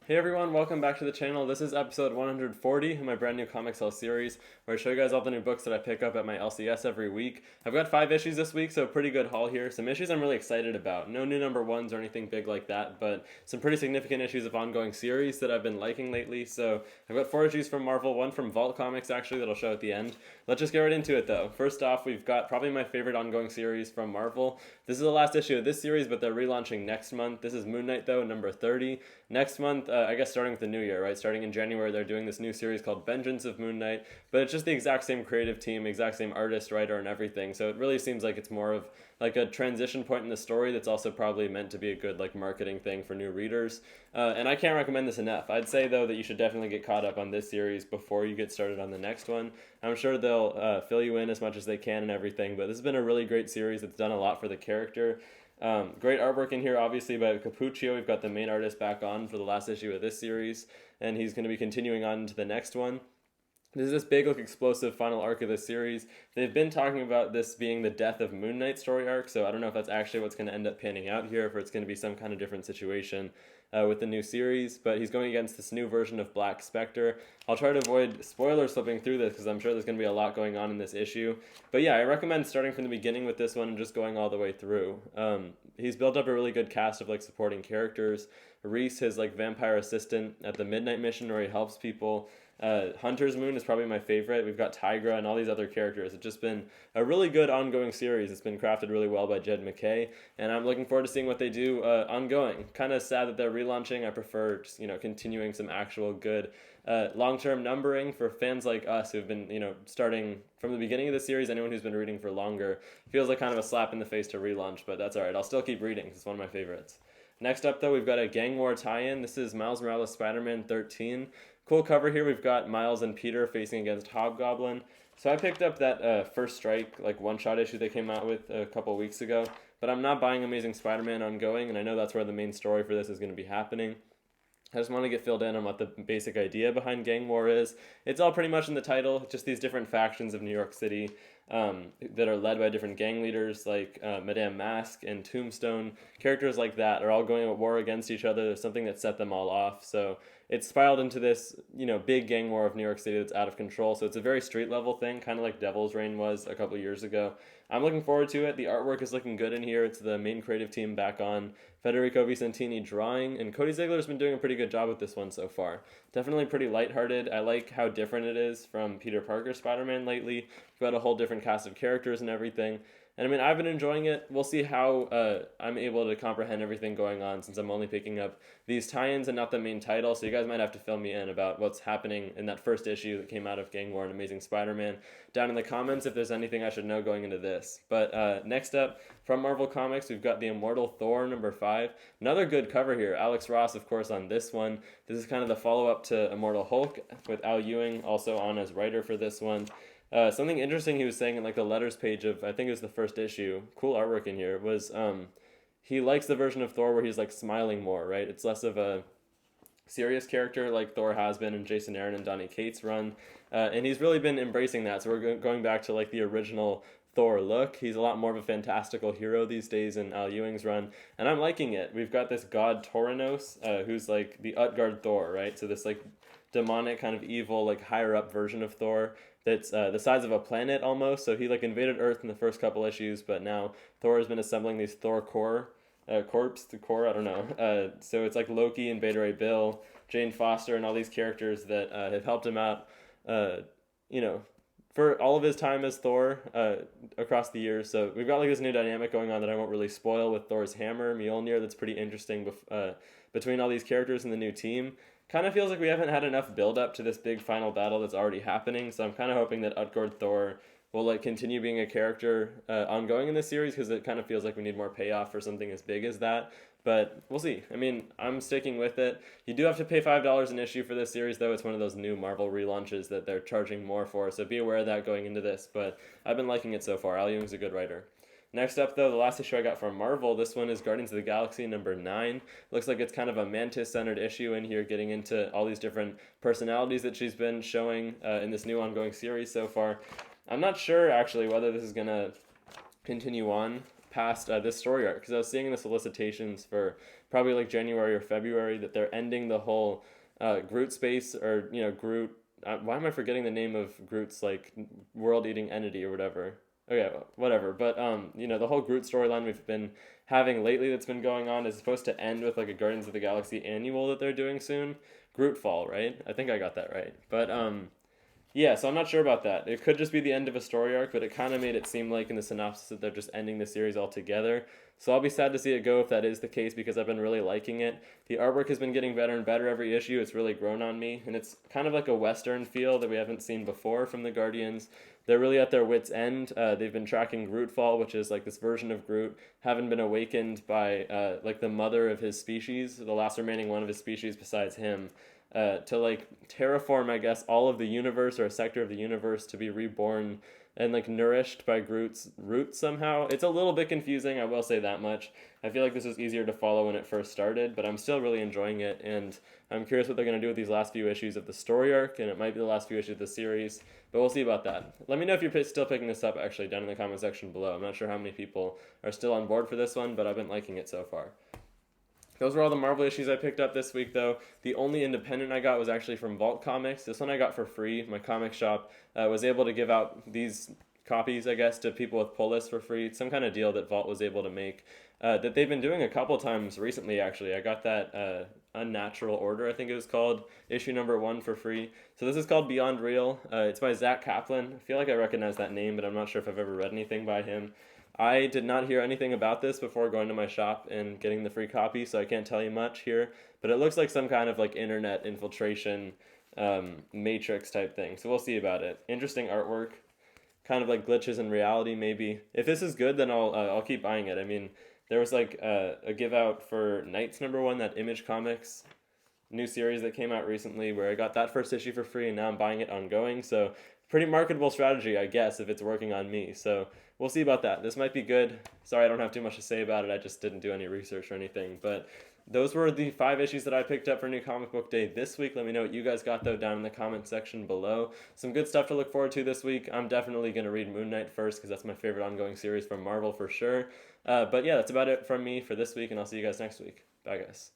Hey everyone, welcome back to the channel. This is episode 140 of my brand new Comic Cell series, where I show you guys all the new books that I pick up at my LCS every week. I've got 5 issues this week, so a pretty good haul here. Some issues I'm really excited about. No new number ones or anything big like that, but some pretty significant issues of ongoing series that I've been liking lately. So I've got 4 issues from Marvel, 1 from Vault Comics actually that I'll show at the end. Let's just get right into it though. First off, we've got probably my favorite ongoing series from Marvel. This is the last issue of this series, but they're relaunching next month. This is Moon Knight though, number 30. Next month, I guess starting with the new year, right? Starting in January, they're doing this new series called Vengeance of Moon Knight, but it's just the exact same creative team, exact same artist, writer, and everything. So it really seems like it's more of like a transition point in the story that's also probably meant to be a good like marketing thing for new readers. And I can't recommend this enough. I'd say though that you should definitely get caught up on this series before you get started on the next one. I'm sure they'll fill you in as much as they can and everything, but this has been a really great series. It's done a lot for the character. Great artwork in here, obviously, by Capuccio. We've got the main artist back on for the last issue of this series, and he's going to be continuing on to the next one. This is this big, like, explosive final arc of the series. They've been talking about this being the death of Moon Knight story arc, so I don't know if that's actually what's going to end up panning out here, if it's going to be some kind of different situation with the new series, but he's going against this new version of Black Spectre. I'll try to avoid spoilers slipping through this because I'm sure there's going to be a lot going on in this issue. But yeah, I recommend starting from the beginning with this one and just going all the way through. He's built up a really good cast of like supporting characters. Reese, his like vampire assistant at the Midnight Mission where he helps people. Hunter's Moon is probably my favorite. We've got Tigra and all these other characters. It's just been a really good ongoing series. It's been crafted really well by Jed MacKay, and I'm looking forward to seeing what they do ongoing. Kind of sad that they're relaunching. I prefer just, continuing some actual good long-term numbering for fans like us who've been, starting from the beginning of the series. Anyone who's been reading for longer feels like kind of a slap in the face to relaunch, but that's all right. I'll still keep reading. It's one of my favorites. Next up, though, we've got a Gang War tie-in. This is Miles Morales Spider-Man 13. Cool cover here. We've got Miles and Peter facing against Hobgoblin. So I picked up that First Strike like one-shot issue they came out with a couple weeks ago, but I'm not buying Amazing Spider-Man ongoing, and I know that's where the main story for this is going to be happening. I just want to get filled in on what the basic idea behind Gang War is. It's all pretty much in the title, just these different factions of New York City that are led by different gang leaders like Madame Mask and Tombstone. Characters like that are all going at war against each other. There's something that set them all off. So it's spiraled into this, big gang war of New York City that's out of control. So it's a very street level thing, kind of like Devil's Reign was a couple years ago. I'm looking forward to it. The artwork is looking good in here. It's the main creative team back on. Federico Vicentini drawing, and Cody Ziegler's been doing a pretty good job with this one so far. Definitely pretty lighthearted. I like how different it is from Peter Parker's Spider-Man lately. We've got a whole different cast of characters and everything. And I mean, I've been enjoying it. We'll see how I'm able to comprehend everything going on since I'm only picking up these tie-ins and not the main title. So you guys might have to fill me in about what's happening in that first issue that came out of Gang War and Amazing Spider-Man down in the comments if there's anything I should know going into this. But next up, from Marvel Comics, we've got the Immortal Thor number 5. Another good cover here. Alex Ross, of course, on this one. This is kind of the follow-up to Immortal Hulk with Al Ewing also on as writer for this one. Something interesting he was saying in like the letters page of, I think it was the first issue, cool artwork in here, was he likes the version of Thor where he's like smiling more, right? It's less of a serious character like Thor has been in Jason Aaron and Donny Cates' run, and he's really been embracing that. So we're going back to like the original Thor look. He's a lot more of a fantastical hero these days in Al Ewing's run, and I'm liking it. We've got this god Taurenos, who's like the Utgard Thor, right? So this like demonic kind of evil like higher up version of Thor that's the size of a planet almost. So he like invaded Earth in the first couple issues, but now Thor has been assembling these Thor core, I don't know. So it's like Loki and Beta Ray Bill, Jane Foster, and all these characters that have helped him out, for all of his time as Thor across the years. So we've got like this new dynamic going on that I won't really spoil with Thor's hammer, Mjolnir, that's pretty interesting between all these characters and the new team. Kind of feels like we haven't had enough build up to this big final battle that's already happening, so I'm kind of hoping that Utgard Thor will like continue being a character ongoing in this series, because it kind of feels like we need more payoff for something as big as that. But we'll see. I mean, I'm sticking with it. You do have to pay $5 an issue for this series, though. It's one of those new Marvel relaunches that they're charging more for, so be aware of that going into this. But I've been liking it so far. Al Ewing's a good writer. Next up, though, the last issue I got from Marvel, this one is Guardians of the Galaxy number 9. Looks like it's kind of a Mantis-centered issue in here, getting into all these different personalities that she's been showing in this new ongoing series so far. I'm not sure, actually, whether this is going to continue on past this story arc, because I was seeing the solicitations for probably like January or February that they're ending the whole Groot space, or Groot. Why am I forgetting the name of Groot's like world-eating entity or whatever? Okay, whatever. But the whole Groot storyline we've been having lately that's been going on is supposed to end with like a Guardians of the Galaxy annual that they're doing soon. Grootfall, right? I think I got that right. But yeah, so I'm not sure about that. It could just be the end of a story arc, but it kind of made it seem like in the synopsis that they're just ending the series altogether. So I'll be sad to see it go if that is the case, because I've been really liking it. The artwork has been getting better and better every issue. It's really grown on me, and it's kind of like a Western feel that we haven't seen before from the Guardians. They're really at their wits' end. They've been tracking Grootfall, which is like this version of Groot, having been awakened by like the mother of his species, the last remaining one of his species besides him, to like terraform, I guess, all of the universe, or a sector of the universe, to be reborn and like nourished by Groot's roots somehow. It's a little bit confusing, I will say that much. I feel like this was easier to follow when it first started, but I'm still really enjoying it, and I'm curious what they're going to do with these last few issues of the story arc, and it might be the last few issues of the series, but we'll see about that. Let me know if you're still picking this up, actually, down in the comment section below. I'm not sure how many people are still on board for this one, but I've been liking it so far. Those were all the Marvel issues I picked up this week, though. The only independent I got was actually from Vault Comics. This one I got for free. My comic shop was able to give out these copies, I guess, to people with pull lists for free. Some kind of deal that Vault was able to make that they've been doing a couple times recently, actually. I got that Unnatural Order, I think it was called, issue number 1 for free. So this is called Beyond Real. It's by Zach Kaplan. I feel like I recognize that name, but I'm not sure if I've ever read anything by him. I did not hear anything about this before going to my shop and getting the free copy, so I can't tell you much here, but it looks like some kind of like internet infiltration matrix type thing, so we'll see about it. Interesting artwork, kind of like glitches in reality maybe. If this is good, then I'll keep buying it. I mean, there was like a give out for Knights #1, that Image Comics new series that came out recently, where I got that first issue for free, and now I'm buying it ongoing, so pretty marketable strategy, I guess, if it's working on me. So we'll see about that. This might be good. Sorry, I don't have too much to say about it. I just didn't do any research or anything. But those were the 5 issues that I picked up for New Comic Book Day this week. Let me know what you guys got, though, down in the comment section below. Some good stuff to look forward to this week. I'm definitely going to read Moon Knight first, because that's my favorite ongoing series from Marvel for sure. But yeah, that's about it from me for this week, and I'll see you guys next week. Bye, guys.